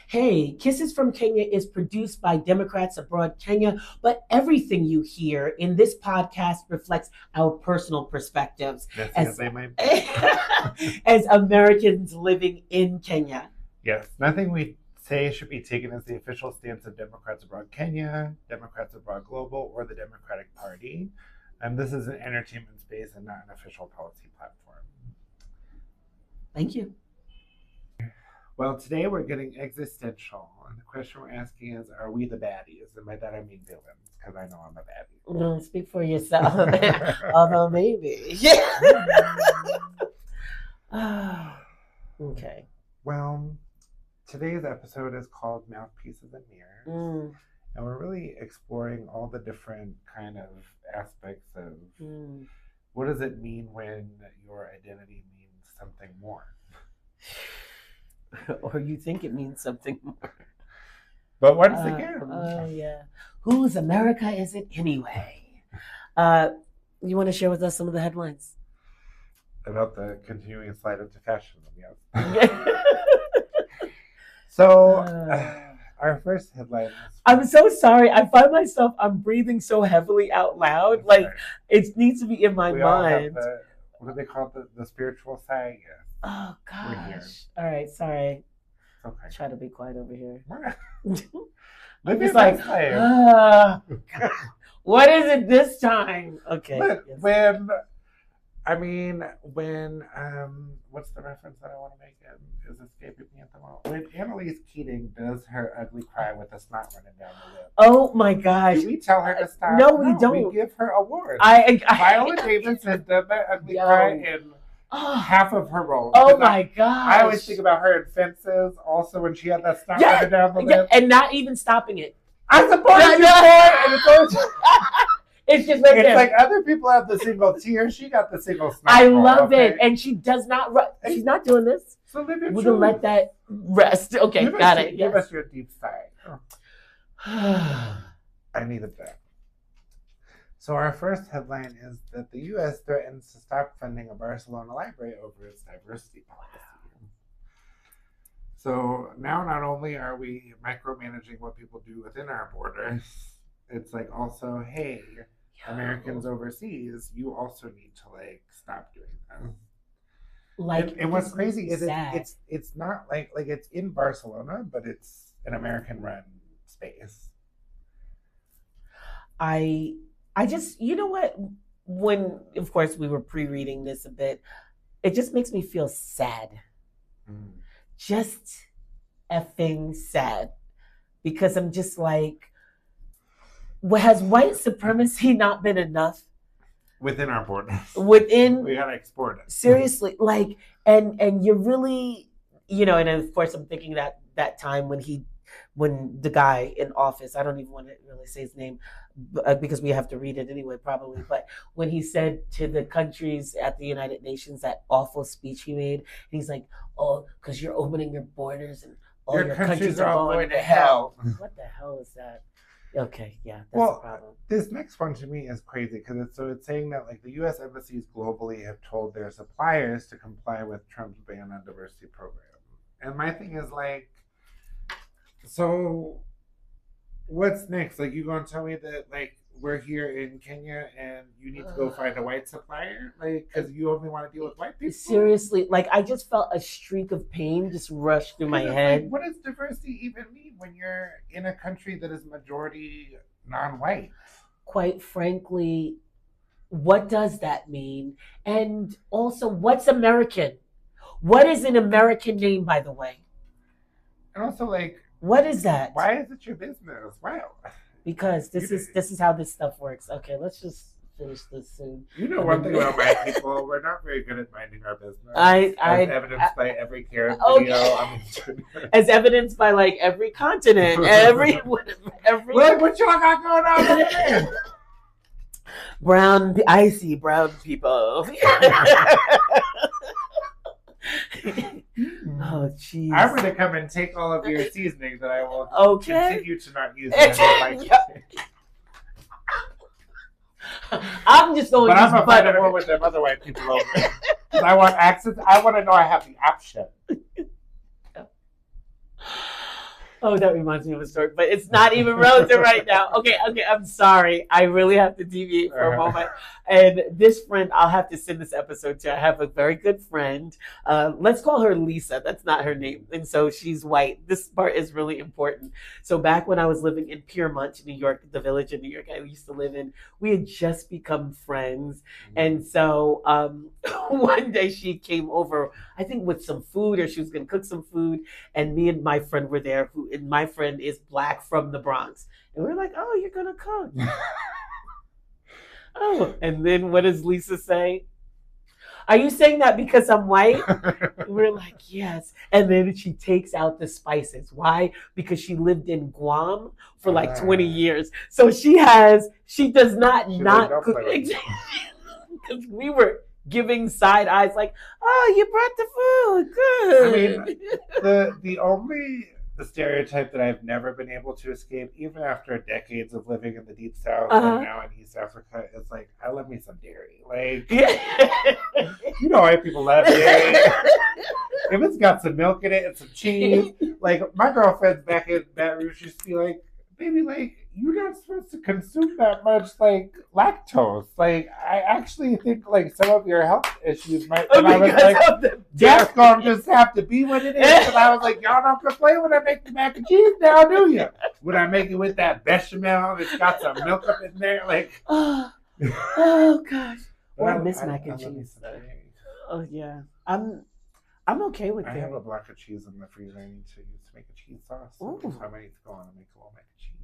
Hey, Kisses from Kenya is produced by Democrats Abroad Kenya, but everything you hear in this podcast reflects our personal perspectives as, as Americans living in Kenya. Yes, nothing we say should be taken as the official stance of Democrats Abroad Kenya, Democrats Abroad Global, or the Democratic Party. This is an entertainment space and not an official policy platform. Thank you. Well, today we're getting existential, and the question we're asking is, are we the baddies? And by that I mean villains, because I know I'm a baddie. Speak for yourself, although maybe. Okay. Well, today's episode is called Mouthpieces and Mirrors, and we're really exploring all the different kind of aspects of what does it mean when your identity means something more. Or you think it means something more. But once again. Oh, yeah. Whose America is it anyway? You want to share with us some of the headlines? About the continuing slide into fascism, yes. So, our first headline is... I'm so sorry. I find myself, I'm breathing so heavily out loud. Like, it needs to be in my mind. What do they call it? The spiritual side? Yes. Oh, gosh. All right, sorry. Okay. Try to be quiet over here. I'm just like, what is it this time? Okay. But when, what's the reference that I want to make? Is escaping me at the moment. When Annalise Keating does her ugly cry with a snot running down the lip. Oh my gosh. Do we tell her to stop? No, we don't. We give her awards. Viola Davis has done that ugly cry in half of her roles. Oh my gosh. I always think about her in Fences, also when she had that snot running down the lip. And not even stopping it. I suppose it's just right there. It's like other people have the single tear. She got the single snot. I love it. And she does not, she's not doing this. So live your We're going to let that rest. Okay, got it. Give us your deep sigh. I needed that. So our first headline is that the U.S. threatens to stop funding a Barcelona library over its diversity policy. So now not only are we micromanaging what people do within our borders, it's like also, hey, Americans overseas, you also need to stop doing that. And what's crazy is it's not like it's in Barcelona, but it's an American run space. I just, you know what, when of course we were pre-reading this a bit, it just makes me feel sad. Just effing sad. Because I'm just like, has white supremacy not been enough? Within our borders. We gotta export it. Seriously, and you're really, and of course I'm thinking that time when the guy in office, I don't even want to really say his name because we have to read it anyway, probably. But when he said to the countries at the United Nations, that awful speech he made, and he's like, oh, because you're opening your borders and all your countries are going to hell. What the hell is that? Okay, yeah, that's the problem. This next one to me is crazy because it's saying that the U.S. embassies globally have told their suppliers to comply with Trump's ban on diversity program. And my thing is so what's next? You gonna tell me that we're here in Kenya and you need to go find a white supplier? Because you only want to deal with white people? Seriously, I just felt a streak of pain just rush through my head. What does diversity even mean when you're in a country that is majority non-white? Quite frankly, what does that mean? And also, what's American? What is an American name, by the way? And also, what is that? Why is it your business? Wow. Because this is how this stuff works. Okay, let's just finish this soon. You know one thing about white people, we're not very good at minding our business. As evidenced by every Karen video on Instagram. As evidenced by every continent, every. What y'all got going on over there? Icy brown people. Oh, jeez. I'm going to come and take all of your seasoning that I will continue to not use. I'm just going to use butter. But I'm going to with them other white people over there. I want access. I want to know I have the option. Oh, that reminds me of a story, but it's not even relevant right now. Okay, okay, I'm sorry. I really have to deviate for a moment. And this friend, I'll have to send this episode to. I have a very good friend. Let's call her Lisa. That's not her name. And so she's white. This part is really important. So back when I was living in Piermont, New York, the village in New York I used to live in, we had just become friends. And so one day she came over, I think with some food, or she was going to cook some food, and me and my friend were there. Who and my friend is black from the Bronx, and we're like, "Oh, you're gonna cook." Oh, and then what does Lisa say? Are you saying that because I'm white? We're like, yes. And then she takes out the spices. Why? Because she lived in Guam for like 20 years. So she does not cook. Because we were giving side eyes like, oh, you brought the food. Good. I mean, the only stereotype that I've never been able to escape, even after decades of living in the Deep South and now in East Africa, is like, I love me some dairy. Like, you know, white people love dairy. If it's got some milk in it and some cheese, like my girlfriends back in Baton Rouge used to be like, baby, like, you're not supposed to consume that much like lactose. Like, I actually think like some of your health issues might. And I was like, that's gonna just have to be what it is. And I was like, y'all don't complain when I make the mac and cheese now, do you? When I make it with that bechamel, it's got some milk up in there, like. Oh gosh. Well, I miss mac and cheese. Oh yeah, I'm okay with it. I have a block of cheese in the freezer I need to use to make a cheese sauce. So I need to go on and make a little mac and cheese.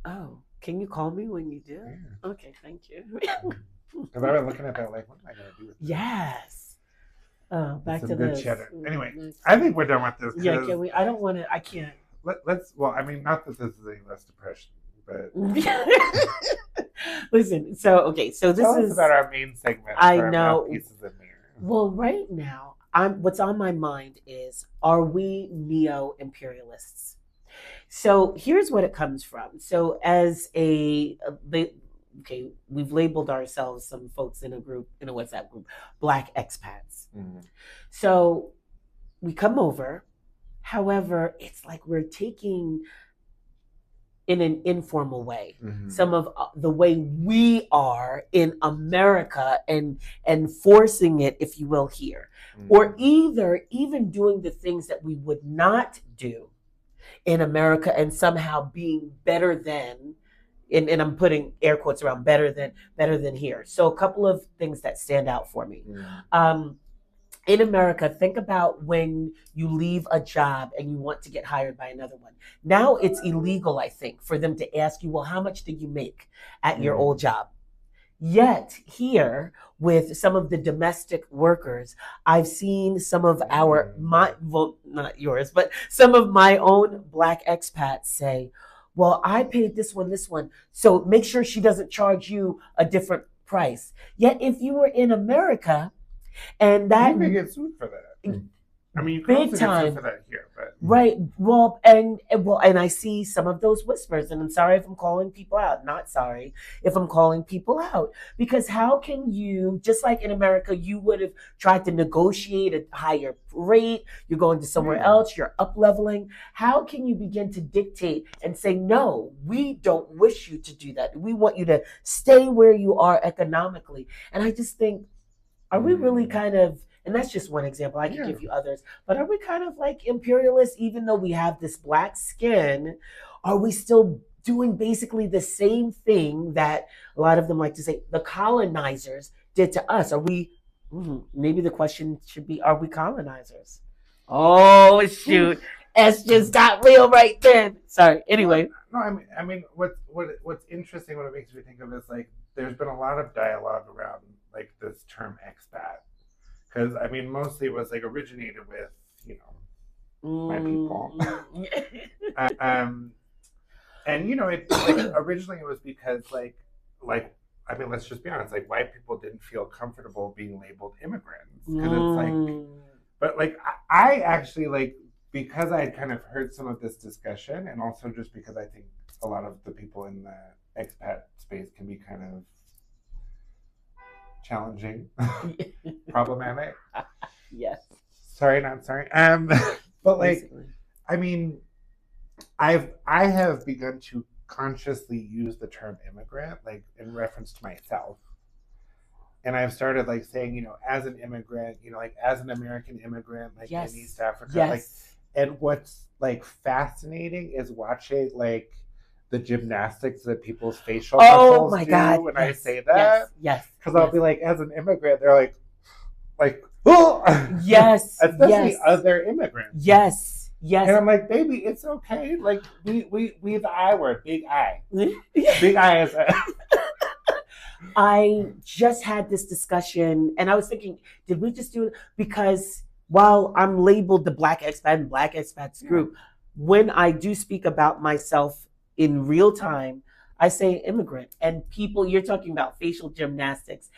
Oh, can you call me when you do? Yeah. Okay, thank you. Because I've been looking at that like, what am I going to do with this? Yes. Back to good this. Cheddar. Anyway, I think we're done with this. Yeah, can we? I don't want to. I can't. Let's. Well, I mean, not that this is any less depression, but listen. So okay, so this is about our main segment. I know. Pieces of mirror. Well, right now, what's on my mind is: are we neo-imperialists? So here's what it comes from. So as we've labeled ourselves, some folks in a WhatsApp group, Black expats. Mm-hmm. So we come over. However, it's like we're taking in an informal way some of the way we are in America and forcing it, if you will, here, or even doing the things that we would not do in America and somehow being better than, and I'm putting air quotes around better than here. So a couple of things that stand out for me. In America, think about when you leave a job and you want to get hired by another one. Now it's illegal, I think, for them to ask you, well, how much did you make at your old job? Yet here, with some of the domestic workers, I've seen some of not yours, but some of my own Black expats say, well, I paid this one, so make sure she doesn't charge you a different price. Yet if you were in America, and that you may get sued for that. I mean, you can also get sued for that here, but right. Well, and I see some of those whispers, and I'm sorry if I'm calling people out. Not sorry if I'm calling people out, because how can you, just like in America, you would have tried to negotiate a higher rate. You're going to somewhere else. You're up leveling. How can you begin to dictate and say, no, we don't wish you to do that. We want you to stay where you are economically. And I just think, are we really kind of, and that's just one example, I could give you others, but are we kind of like imperialists, even though we have this Black skin? Are we still doing basically the same thing that a lot of them like to say the colonizers did to us? Are we, maybe the question should be, are we colonizers? Oh, shoot. S just got real right then. Sorry. Anyway. No, I mean, what's interesting, what it makes me think of is like, there's been a lot of dialogue around like this term expat, because I mean mostly it was like originated with my people, and it like originally it was because like I mean, let's just be honest, like white people didn't feel comfortable being labeled immigrants, because it's like, but like I actually like, because I had kind of heard some of this discussion, and also just because I think a lot of the people in the expat space can be kind of challenging, problematic. Yes. Sorry, not sorry. But like, basically. I mean, I have begun to consciously use the term immigrant like in reference to myself. And I've started like saying, as an immigrant, like as an American immigrant, like in East Yes. Africa, like, Yes. and what's like fascinating is watching like the gymnastics that people's facial Oh muscles my do God. when I Yes. say Yes. that. Yes. Because I'll Yes. be like, as an immigrant, they're like, oh, Yes. especially Yes. other immigrants. Yes. And Yes. I'm like, baby, it's okay. Like we the I word, big I. Big I is I just had this discussion and I was thinking, did we just do it? Because while I'm labeled the Black expat and Black expats group, when I do speak about myself in real time, I say immigrant. And people, you're talking about facial gymnastics.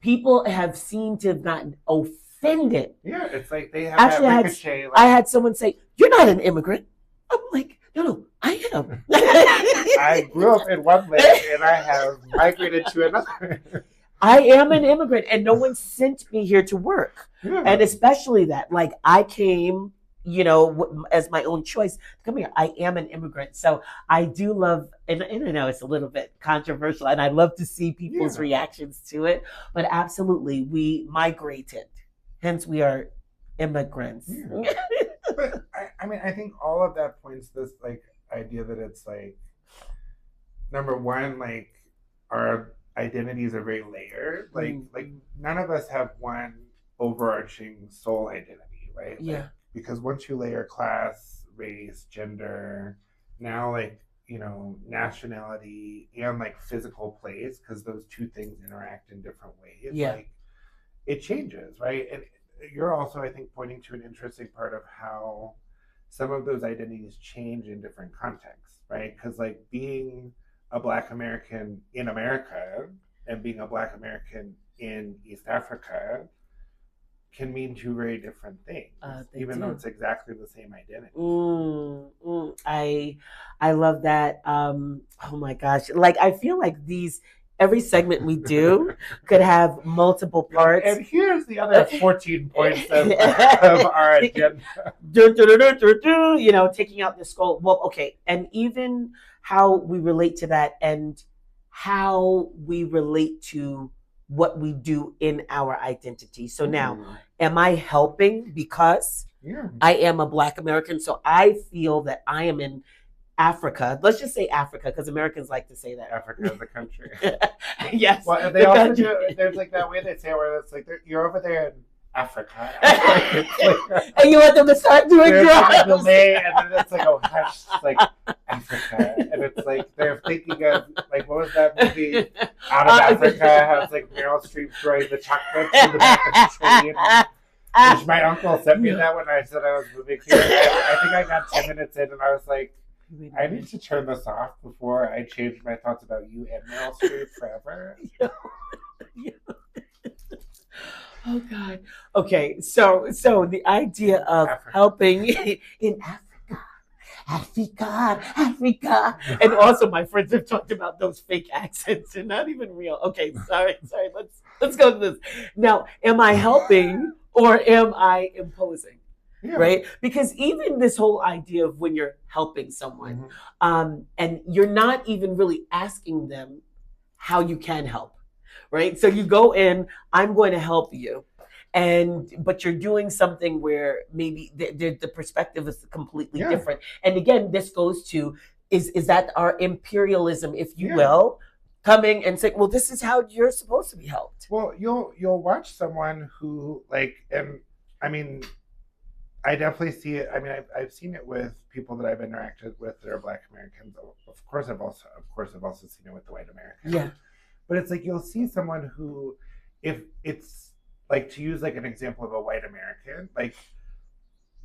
People have seemed to have gotten offended. Yeah, it's like they have Actually, that ricochet. I had someone say, "You're not an immigrant." I'm like, "No, I am." I grew up in one place and I have migrated to another. I am an immigrant, and no one sent me here to work. Yeah. And especially that, like, I came, as my own choice to come here. I am an immigrant, so I do love, and I know it's a little bit controversial, and I love to see people's reactions to it. But absolutely, we migrated, hence we are immigrants. Yeah. But I mean, I think all of that points to this like idea that it's like number one, like our identities are very layered. Like none of us have one overarching soul identity, right? Yeah. Like, because once you layer class, race, gender, now like nationality and like physical place, because those two things interact in different ways. Yeah. Like it changes, right? And you're also, I think, pointing to an interesting part of how some of those identities change in different contexts, right? Because like being a Black American in America and being a Black American in East Africa can mean two very different things, even though it's exactly the same identity. I love that. Oh my gosh! Like I feel like every segment we do could have multiple parts. And here's the other 14 points of our agenda. Taking out the skull. Well, okay, and even how we relate to that and how we relate to what we do in our identity. So now, am I helping because I am a Black American? So I feel that I am in Africa. Let's just say Africa, because Americans like to say that. Africa is a country. Yes. Well, they also do. There's like that way they say where it's like you're over there in Africa, and you want them to start doing drugs. Like a delay, and then it's like hush, like Africa, and it's like they're thinking of like what was that movie Out of Africa? How it's like Meryl Streep throwing the chocolates in the back of the train. Which my uncle sent me that when I said I was moving here. I think I got 10 minutes in, and I was like, I need to turn this off before I change my thoughts about you and Meryl Streep forever. Oh God. Okay, so the idea of helping in Africa, and also my friends have talked about those fake accents. They're not even real. Okay, sorry. Let's go to this. Now, am I helping or am I imposing? Yeah. Right? Because even this whole idea of when you're helping someone, and you're not even really asking them how you can help. Right? So you go in, I'm going to help you. But you're doing something where maybe the perspective is completely different. And again, this goes to, is that our imperialism, if you will, coming and saying, well, this is how you're supposed to be helped. Well, you'll watch someone who and I mean, I definitely see it. I mean, I've seen it with people that I've interacted with that are Black Americans. Of course, I've also seen it with the white Americans. Yeah. But it's like you'll see someone who, if it's like, to use like an example of a white American, like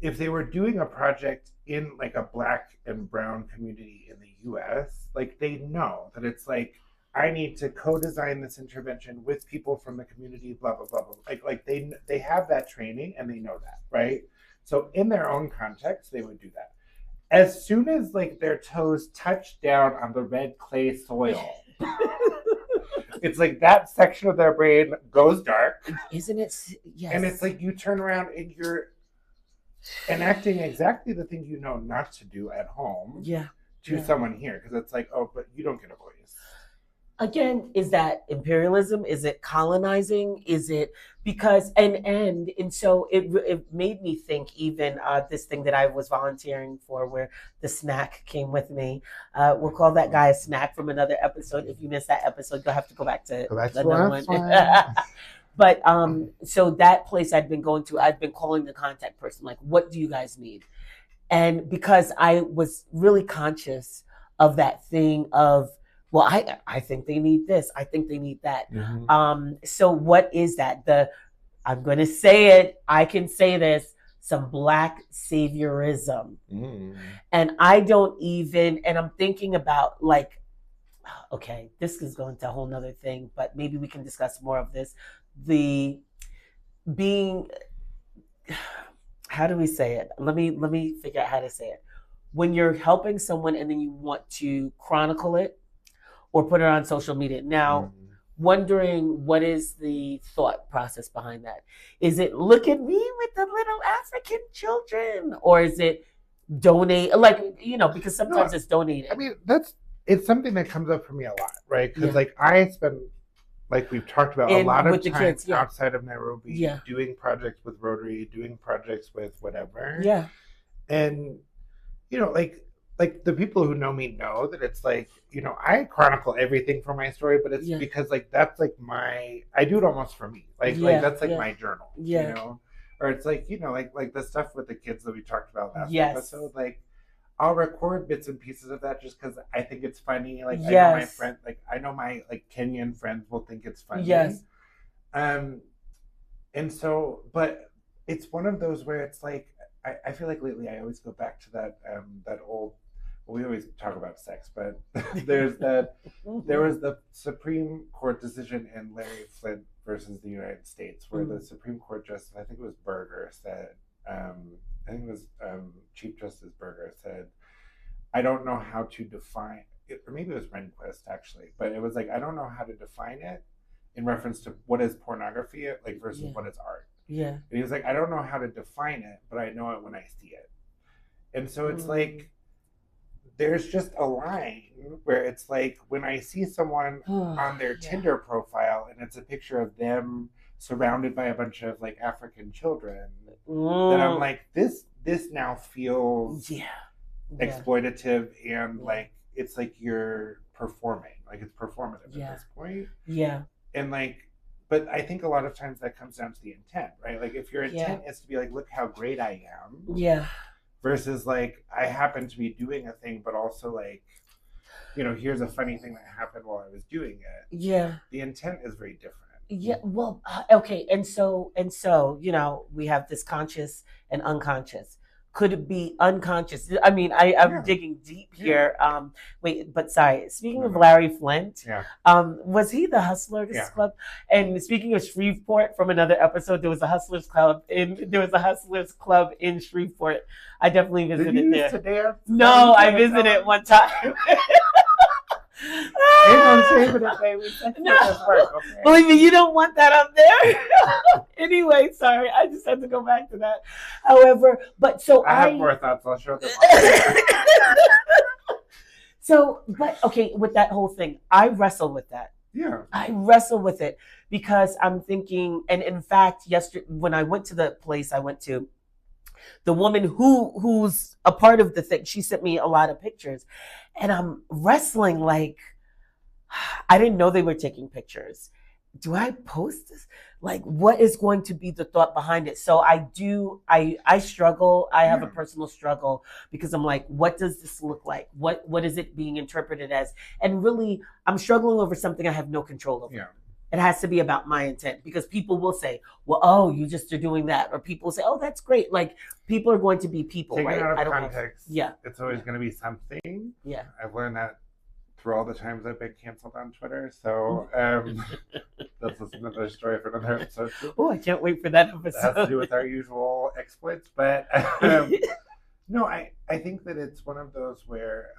if they were doing a project in like a Black and brown community in the US, like they know that it's like, I need to co-design this intervention with people from the community, blah, blah, blah, blah. Like they have that training and they know that, right? So in their own context, they would do that. As soon as like their toes touch down on the red clay soil, it's like that section of their brain goes dark. Isn't it? Yes. And it's like you turn around and you're enacting exactly the thing you know not to do at home Yeah. to someone here, because it's like, oh, but you don't get a voice. Again, is that imperialism? Is it colonizing? Is it because and so it made me think even this thing that I was volunteering for where the snack came with me. We'll call that guy a snack from another episode. If you missed that episode, you'll have to go back to another one. But so that place I'd been going to, I'd been calling the contact person, like, what do you guys need? And because I was really conscious of that thing of, well, I think they need this, I think they need that. So what is that? I'm going to say it, I can say this, some black saviorism. And I don't even, and I'm thinking about like, okay, this is going to a whole nother thing, but maybe we can discuss more of this. The being, how do we say it? Let me figure out how to say it. When you're helping someone and then you want to chronicle it or put it on social media. Now, wondering what is the thought process behind that? Is it look at me with the little African children, or is it donate? Like, you know, because sometimes it's donating. I mean, it's something that comes up for me a lot, right? Because like I spend, like we've talked about, a lot of time kids, outside of Nairobi, doing projects with Rotary, doing projects with whatever. And you know, like the people who know me know that it's like, you know, I chronicle everything for my story, but it's because like that's like I do it almost for me. Like that's like my journal. You know? Or it's like, you know, like the stuff with the kids that we talked about last episode, like I'll record bits and pieces of that just because I think it's funny. Like I know my friend, like I know my like Kenyan friends will think it's funny. And so, but it's one of those where it's like I feel like lately I always go back to that old. Well, we always talk about sex, but there was the Supreme Court decision in Larry Flint versus the United States, where the Supreme Court Justice, I think it was Berger, said, I think it was Chief Justice Berger said, I don't know how to define it, or maybe it was Rehnquist actually, but it was like, I don't know how to define it in reference to what is pornography, like versus what is art. And he was like, I don't know how to define it, but I know it when I see it. And so it's like, there's just a line where it's like when I see someone on their Tinder profile and it's a picture of them surrounded by a bunch of like African children, that I'm like, this now feels exploitative and like it's like you're performing, like it's performative at this point. And like, but I think a lot of times that comes down to the intent, right? Like if your intent is to be like, look how great I am. Versus like I happen to be doing a thing, but also like, you know, here's a funny thing that happened while I was doing it. The intent is very different. Well, okay, and so you know, we have this conscious and unconscious. Could it be unconscious? I mean, I'm digging deep here. Wait, but sorry. Speaking of Larry Flint, was he the Hustlers Club? And speaking of Shreveport, from another episode, there was a Hustlers Club in Shreveport. I definitely visited there. No, I visited one time. Believe me, you don't want that up there. Anyway, sorry, I just had to go back to that. However, but so I have more thoughts. I'll show them. So, but okay, with that whole thing, I wrestle with that. I wrestle with it because I'm thinking, and in fact, yesterday when I went to the place I went to, the woman who's a part of the thing, she sent me a lot of pictures, and I'm wrestling like, I didn't know they were taking pictures. Do I post this? Like, what is going to be the thought behind it? So I struggle. I have a personal struggle because I'm like, what does this look like? What is it being interpreted as? And really, I'm struggling over something I have no control over. It has to be about my intent because people will say, well, oh, you just are doing that. Or people say, oh, that's great. Like, people are going to be people, taken right? Out of context, it's always going to be something. I've learned that through all the times I've been canceled on Twitter. So that's another story for another episode. Oh, I can't wait for that episode. It has to do with our usual exploits. But no, I think that it's one of those where,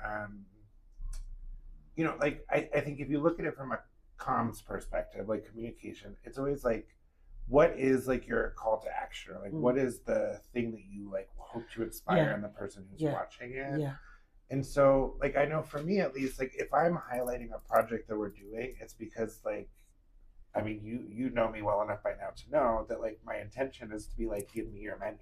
you know, like I think if you look at it from a comms perspective, like communication, it's always like, what is like your call to action? Or like what is the thing that you like hope to inspire in the person who's watching it? Yeah. And so like I know for me at least, like if I'm highlighting a project that we're doing, it's because like I mean you know me well enough by now to know that like my intention is to be like, give me your money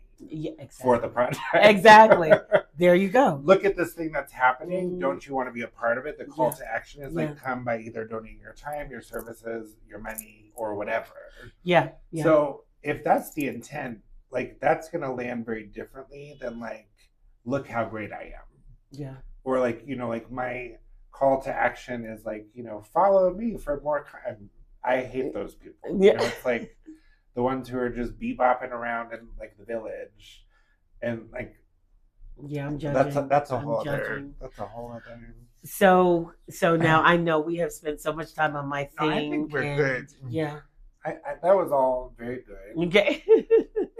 for the project. Exactly. There you go. Look at this thing that's happening. Don't you want to be a part of it? The call to action is like come by either donating your time, your services, your money, or whatever. Yeah. So if that's the intent, like that's gonna land very differently than like, look how great I am. Yeah. Or like, you know, like my call to action is like, you know, follow me for more. I hate those people. Yeah. You know, it's like the ones who are just bebopping around in like the village, and like, yeah, I'm judging. That's a whole other. So now I know we have spent so much time on my thing. No, I think we're good. Yeah. I that was all very good. Okay.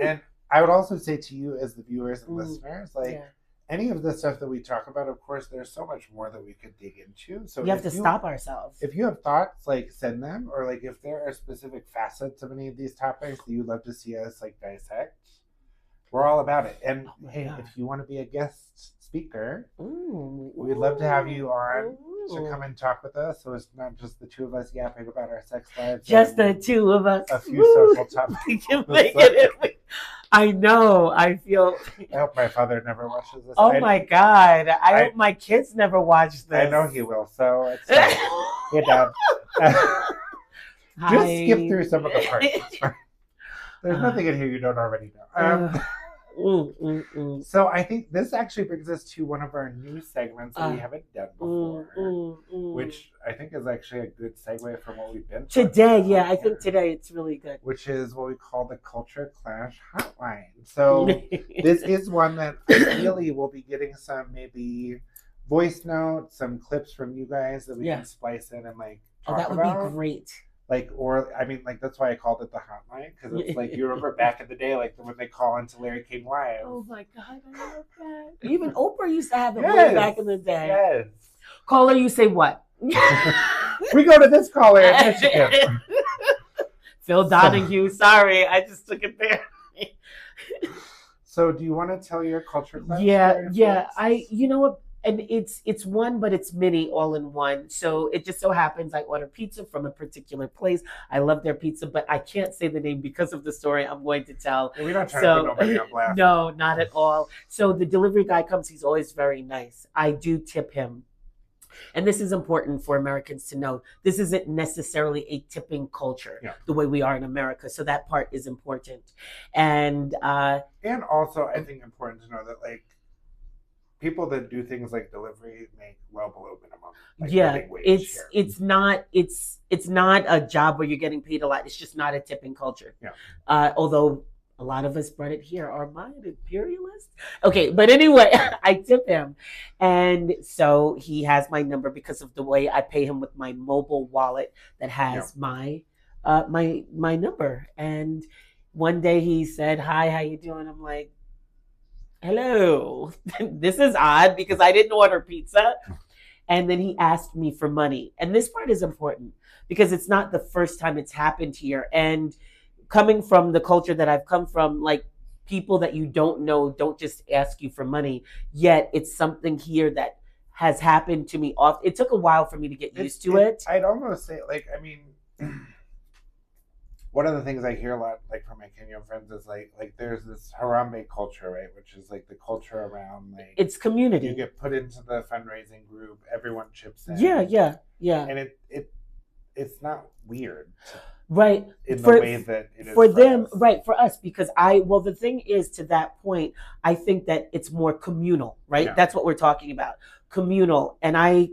And I would also say to you as the viewers and listeners, like any of the stuff that we talk about, of course, there's so much more that we could dig into. So you have to stop ourselves. If you have thoughts, like send them, or like if there are specific facets of any of these topics that you'd love to see us like dissect, we're all about it. And hey, if you want to be a guest speaker, we'd love to have you on to come and talk with us. So it's not just the two of us yapping about our sex lives. Just the two of us. A few social topics. I know. I feel. I hope my father never watches this. Oh my God! I hope my kids never watch this. I know he will. So it's like, hey, Dad. Just skip through some of the parts. There's nothing in here you don't already know. So I think this actually brings us to one of our new segments that we haven't done before, which I think is actually a good segue from what we've been today. Yeah, I think today it's really good. Which is what we call the Culture Clash Hotline. So this is one that ideally we'll be getting some maybe voice notes, some clips from you guys that we can splice in and like talk that would about. Be great. Like, or I mean, like that's why I called it the hotline, because it's like you remember back in the day, like when they call into Larry King Live. Oh my God, I love that. Even Oprah used to have it way back in the day. Yes. Caller, you say what? We go to this caller in Michigan. Phil Donahue. Sorry, I just took it there. So, do you want to tell your culture class? Yeah. You know what? And it's one, but it's many all in one. So it just so happens I order pizza from a particular place. I love their pizza, but I can't say the name because of the story I'm going to tell. Yeah, we're not trying to put nobody on blast. No, not at all. So the delivery guy comes. He's always very nice. I do tip him. And this is important for Americans to know. This isn't necessarily a tipping culture the way we are in America. So that part is important. And also I think important to know that like, people that do things like delivery make well below minimum. Like it's not a job where you're getting paid a lot. It's just not a tipping culture. Yeah. Although a lot of us brought it here. Are mine imperialist? Okay, but anyway, I tip him, and so he has my number because of the way I pay him with my mobile wallet that has my number. And one day he said, "Hi, how you doing?" I'm like, hello, this is odd because I didn't order pizza. And then he asked me for money. And this part is important because it's not the first time it's happened here. And coming from the culture that I've come from, like people that you don't know don't just ask you for money. Yet it's something here that has happened to me often. It took a while for me to get used to it. I'd almost say, like, I mean, one of the things I hear a lot, like from my Kenyan friends, is like there's this Harambe culture, right? Which is like the culture around like it's community. You get put into the fundraising group, everyone chips in. Yeah. And it's not weird, right? In the way that it is for them, us. right? For us, because the thing is, to that point, I think that it's more communal, right? Yeah. That's what we're talking about, communal, and I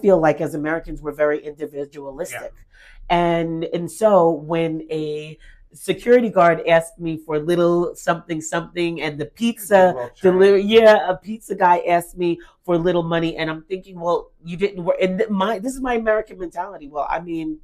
feel like as Americans we're very individualistic. Yeah. And so when a security guard asked me for little something, and the pizza delivery, a pizza guy asked me for little money, and I'm thinking, well, you didn't work. And this is my American mentality. Well, I mean,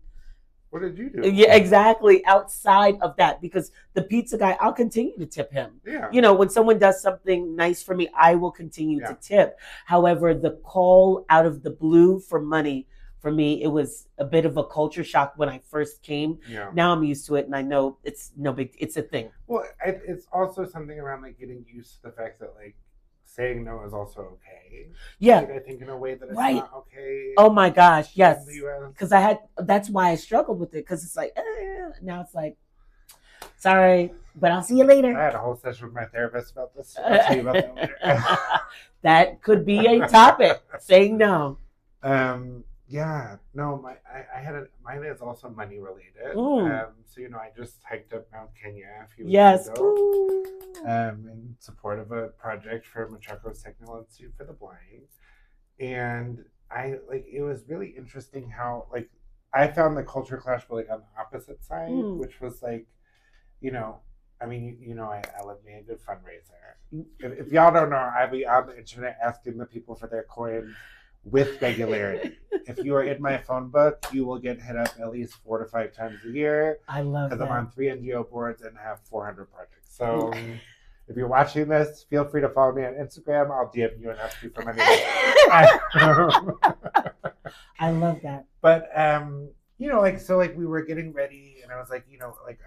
what did you do? Yeah, exactly. Outside of that, because the pizza guy, I'll continue to tip him. Yeah. You know, when someone does something nice for me, I will continue to tip. However, the call out of the blue for money for me, it was a bit of a culture shock when I first came. Yeah. Now I'm used to it, and I know it's no big. It's a thing. Well, it's also something around like getting used to the fact that like saying no is also okay. Yeah. Like, I think in a way that it's Right. not okay. Oh my gosh, yes. in the US. Because I had. That's why I struggled with it. Because it's like now it's like, sorry, but I'll see you later. I had a whole session with my therapist about this. I'll tell you about that later. That could be a topic. Saying no. Yeah, no, I had mine is also money related. So I just hiked up Mount Kenya a few weeks ago. In support of a project for Machaco's Technical Institute for the Blind, and it was really interesting how I found the culture clash like on the opposite side, which was like, I love me a good fundraiser. If y'all don't know, I be on the internet asking the people for their coins with regularity. If you are in my phone book, you will get hit up at least 4 to 5 times a year. I love that. Because I'm on 3 NGO boards and have 400 projects. So if you're watching this, feel free to follow me on Instagram. I'll DM you and ask you for money. I love that. But we were getting ready, and I was like,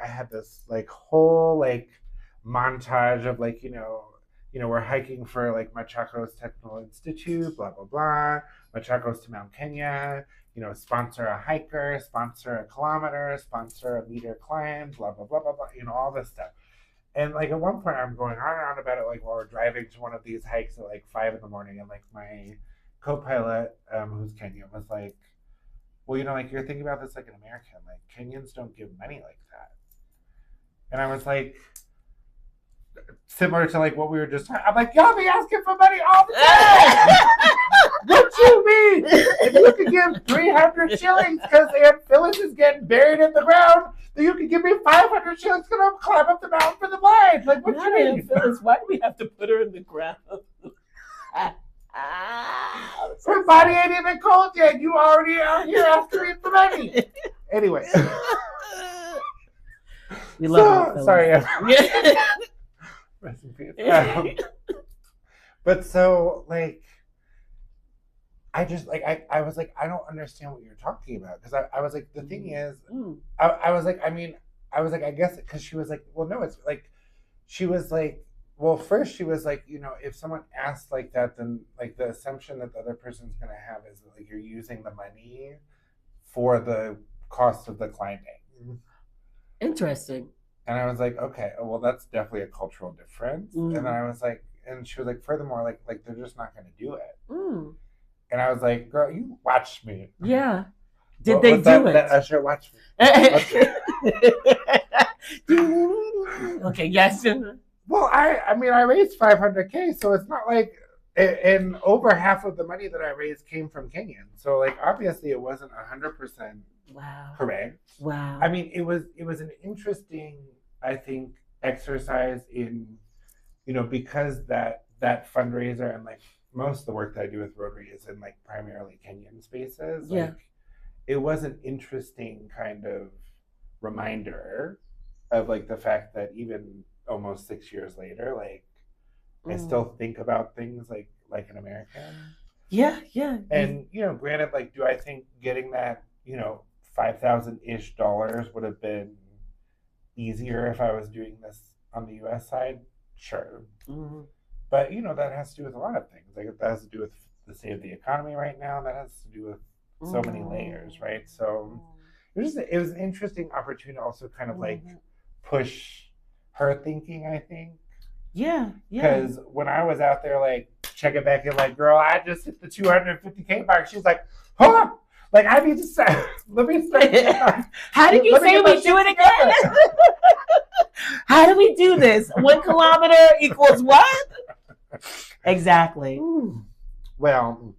I had this whole montage of we're hiking for Machaco's Technical Institute, blah blah blah. Machaco's to Mount Kenya, sponsor a hiker, sponsor a kilometer, sponsor a meter climb, blah blah blah blah blah. All this stuff. And at one point, I'm going on and on about it while we're driving to one of these hikes at 5 in the morning, and my co-pilot, who's Kenyan, was like, well, you're thinking about this like an American. Kenyans don't give money like that. And I was like, similar to what we were just talking. I'm like, y'all be asking for money all the time. What you mean? If you could give 300 shillings because Aunt Phyllis is getting buried in the ground, then you could give me 500 shillings because I'm climb up the mountain for the blind. What you mean? Aunt Phyllis, why do we have to put her in the ground? Her body ain't even cold yet. You already out here asking for money. Anyway. We love her. Sorry. Rest in peace. But so I just I was like, I don't understand what you're talking about, because I was like, the thing is, I was like, I guess because she was like, well, no, it's she was like, well, first she was like, if someone asks like that, then the assumption that the other person's gonna have is that you're using the money for the cost of the climbing. Interesting. And I was like, okay, well, that's definitely a cultural difference. And then I was like, and she was like, furthermore, they're just not going to do it. And I was like, girl, you watched me. Yeah. Did they do it? That usher watched me. Okay, yes. Well, I raised $500K, so it's not and over half of the money that I raised came from Kenyan. So obviously it wasn't 100% correct. Wow. I mean, it was an interesting, I think, exercise in, because that fundraiser and most of the work that I do with Rotary is in primarily Kenyan spaces. It was an interesting kind of reminder of the fact that even almost 6 years later, I still think about things like an American. Yeah. And granted, do I think getting that $5,000-ish would have been easier if I was doing this on the U.S. side? Sure. But that has to do with a lot of things. That has to do with the state of the economy right now. That has to do with so many layers, right? So it was an interesting opportunity to also kind of push her thinking, I think. Yeah. Because when I was out there checking back in, girl, I just hit the 250K mark. She's like, huh? I need to say, let me start. How did you say we do it again? How do we do this? 1 kilometer equals what? Exactly. Ooh. Well,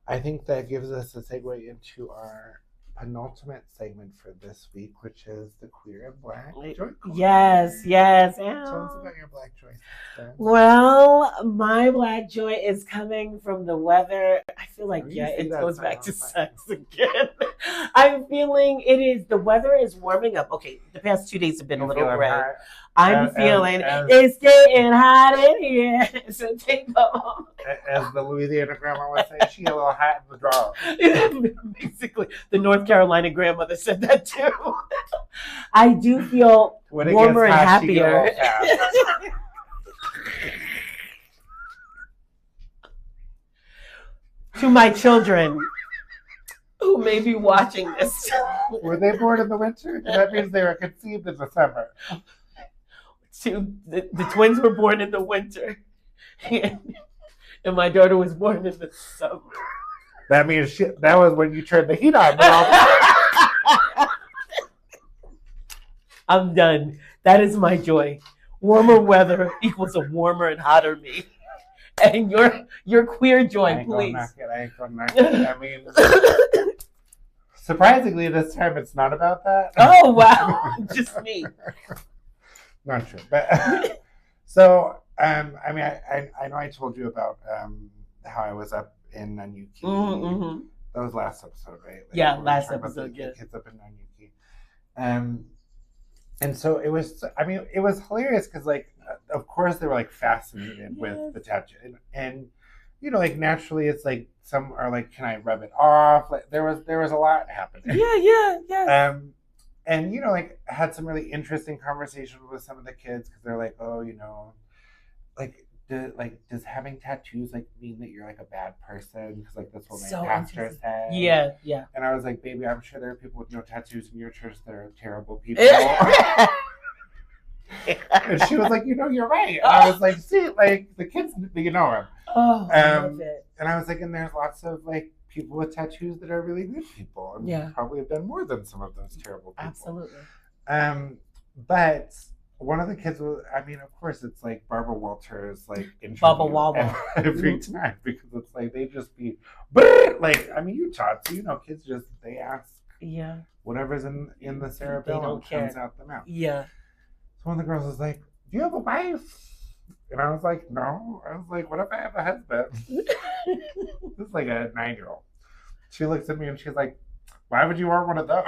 I think that gives us a segue into our penultimate segment for this week, which is the Queer and Black Joy Corner. Yes. Tell us about your Black Joy sister? Well, my black joy is coming from the weather. I feel like, Oh, you yeah, see it that goes sign back to outside. sex again. I'm feeling it is, the weather is warming up. Okay, the past 2 days have been a You little feeling gray. hot? I'm As, feeling as, it's getting hot in here. So take off. as the Louisiana grandma would say, she a little hot in the draw. Basically, the North Carolina grandmother said that too. I do feel When it warmer gets and hot, she get a happier. little fast. To my children who may be watching this. Were they born in the winter? That means they were conceived in the summer. The twins were born in the winter, and my daughter was born in the summer. That means that was when you turned the heat on. I'm done. That is my joy. Warmer weather equals a warmer and hotter me. And your queer joy, please. I ain't gonna knock it. I mean, surprisingly, this time it's not about that. Oh wow, just me. Not true, but so I mean, I know I told you about how I was up in Nanyuki. Mm-hmm. That was last episode, right? Like, yeah, last episode. The kids up in Nanyuki. And so it was. I mean, it was hilarious because, like, of course, they were like fascinated with the tattoo, and you know, like naturally, it's like some are like, "Can I rub it off?" Like there was a lot happening. Yeah. And you know, like had some really interesting conversations with some of the kids because they're like, "Oh, you know, like." Does having tattoos like mean that you're like a bad person? Because like that's what my pastor said. Yeah. And I was like, baby, I'm sure there are people with no tattoos in your church that are terrible people. And she was like, you know, you're right. And I was like, see, like the kids, you know him. Oh, I love it. And I was like, and there's lots of like people with tattoos that are really good people, and probably have done more than some of those terrible people. Absolutely. But one of the kids was, I mean, of course, it's like Barbara Walters, like Bubba every time because it's like they just be, like, I mean, you taught, so you know, kids just they ask, whatever's in the cerebellum comes out the mouth. Yeah. So one of the girls was like, "Do you have a wife?" And I was like, "No." I was like, "What if I have a husband?" This is like a 9-year-old. She looks at me and she's like, "Why would you want one of those?"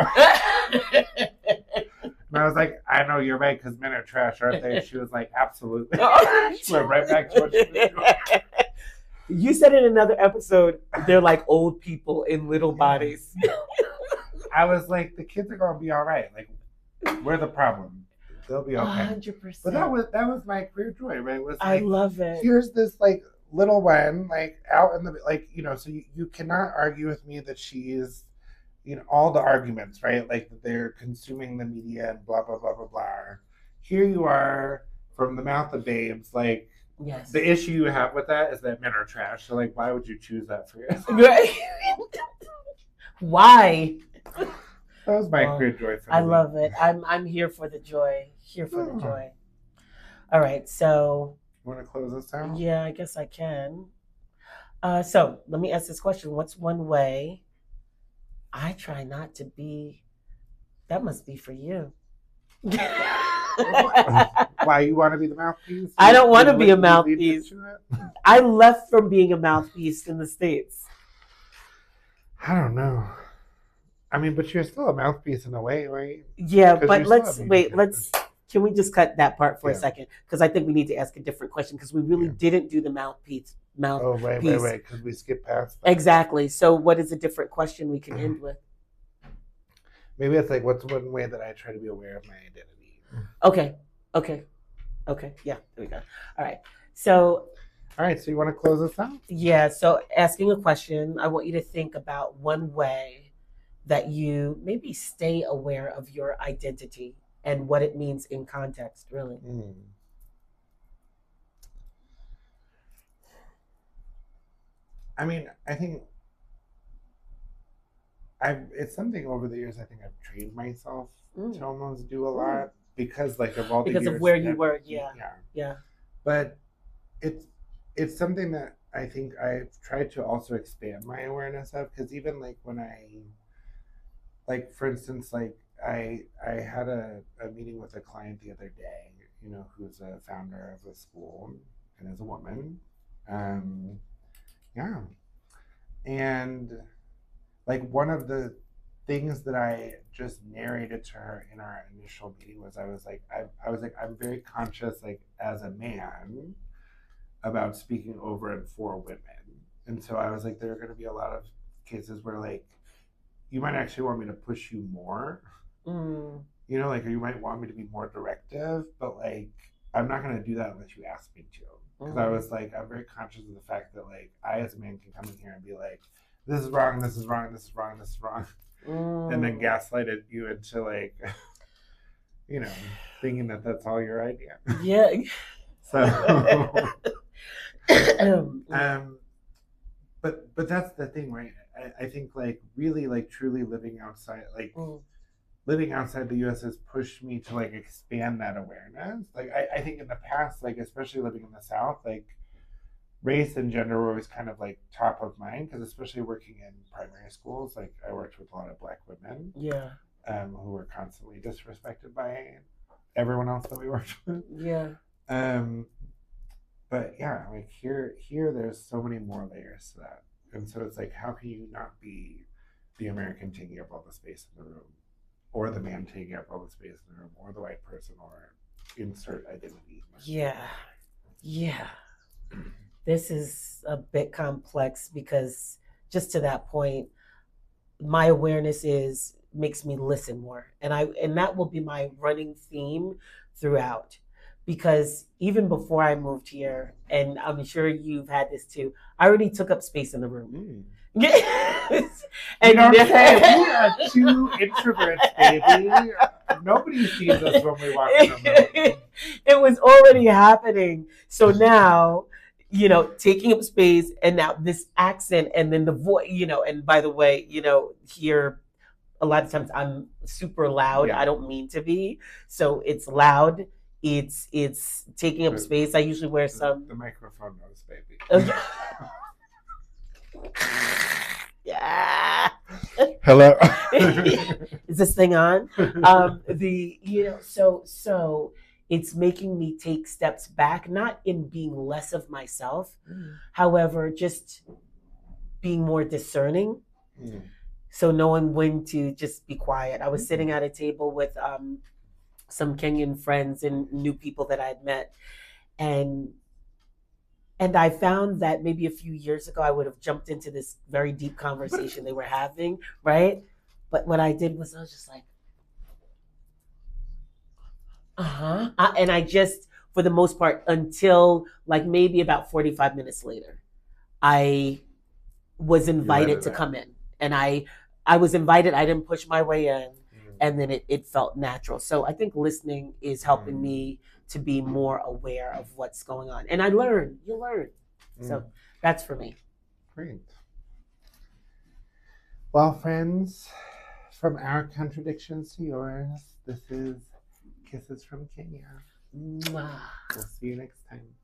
And I was like, "I know you're right, because men are trash, aren't they?" She was like, "Absolutely." She went right back to what she was doing. You said in another episode, they're like old people in little bodies. I was like, the kids are gonna be all right. Like, we're the problem. They'll be okay. 100%. But that was my queer joy, right? It was like, I love it. Here's this like little one, like out in the like, you know, so you cannot argue with me that she's, you know, all the arguments, right? Like that they're consuming the media and blah blah blah blah blah. Here you are from the mouth of babes, like the issue you have with that is that men are trash. So like, why would you choose that for yourself? Right. Why? That was my queer joy for I love it. I'm here for the joy. Here for the joy. All right, so you want to close this out? Yeah, I guess I can. So let me ask this question. What's one way I try not to be? That must be for you. Why you want to be the mouthpiece? I don't want to be a mouthpiece. I left from being a mouthpiece in the States. I don't know. I mean, but you're still a mouthpiece in a way, right? Yeah, but can we just cut that part for a second? Because I think we need to ask a different question because we really didn't do the mouthpiece. Oh, right, because we skipped past that. Exactly. So what is a different question we can end with? Maybe it's like, what's one way that I try to be aware of my identity? Okay. Yeah, there we go. All right, so you want to close this out? Yeah, so asking a question, I want you to think about one way that you maybe stay aware of your identity and what it means in context, really. I mean, I think it's something over the years I think I've trained myself to almost do a lot because like of all the years of where you were, yeah. But it's something that I think I've tried to also expand my awareness of, because even like when like for instance, like I had a meeting with a client the other day, who's a founder of the school and is a woman. Um, yeah. And like one of the things that I just narrated to her in our initial meeting was I was like, I'm very conscious, like as a man, about speaking over and for women. And so I was like, there are going to be a lot of cases where like you might actually want me to push you more, like, or you might want me to be more directive, but like I'm not going to do that unless you ask me to. Because I was like, I'm very conscious of the fact that like I as a man can come in here and be like, this is wrong, this is wrong, this is wrong, this is wrong, and then gaslight you into like, thinking that that's all your idea. Yeah. So, but that's the thing, right? I think like really like truly living outside, like living outside the U.S. has pushed me to like expand that awareness. Like I think in the past, like especially living in the South, like race and gender were always kind of like top of mind, because especially working in primary schools, like I worked with a lot of Black women, who were constantly disrespected by everyone else that we worked with. But yeah, like here there's so many more layers to that, and so it's like, how can you not be the American taking up all the space in the room, or the man taking up all the space in the room, or the white person, or insert identity? Yeah. This is a bit complex because just to that point, my awareness makes me listen more, and that will be my running theme throughout. Because even before I moved here, and I'm sure you've had this too, I already took up space in the room. And we are two introverts, baby. Nobody sees us when we walk in the room. It was already happening. So now, taking up space, and now this accent, and then the voice, and by the way, here a lot of times I'm super loud. I don't mean to be. So it's loud. It's taking up space. I usually wear some. The microphone knows, baby. Okay. Yeah. Hello. Is this thing on? So it's making me take steps back, not in being less of myself, however, just being more discerning. So knowing when to just be quiet. I was sitting at a table with some Kenyan friends and new people that I had met, and I found that maybe a few years ago I would have jumped into this very deep conversation they were having, right? But what I did was I was just like, and I just, for the most part, until like maybe about 45 minutes later, I was invited to come in, and I was invited. I didn't push my way in. And then it felt natural. So I think listening is helping me to be more aware of what's going on. And you learn. So that's for me. Great. Well, friends, from our contradictions to yours, this is Kisses from Kenya. Mwah. We'll see you next time.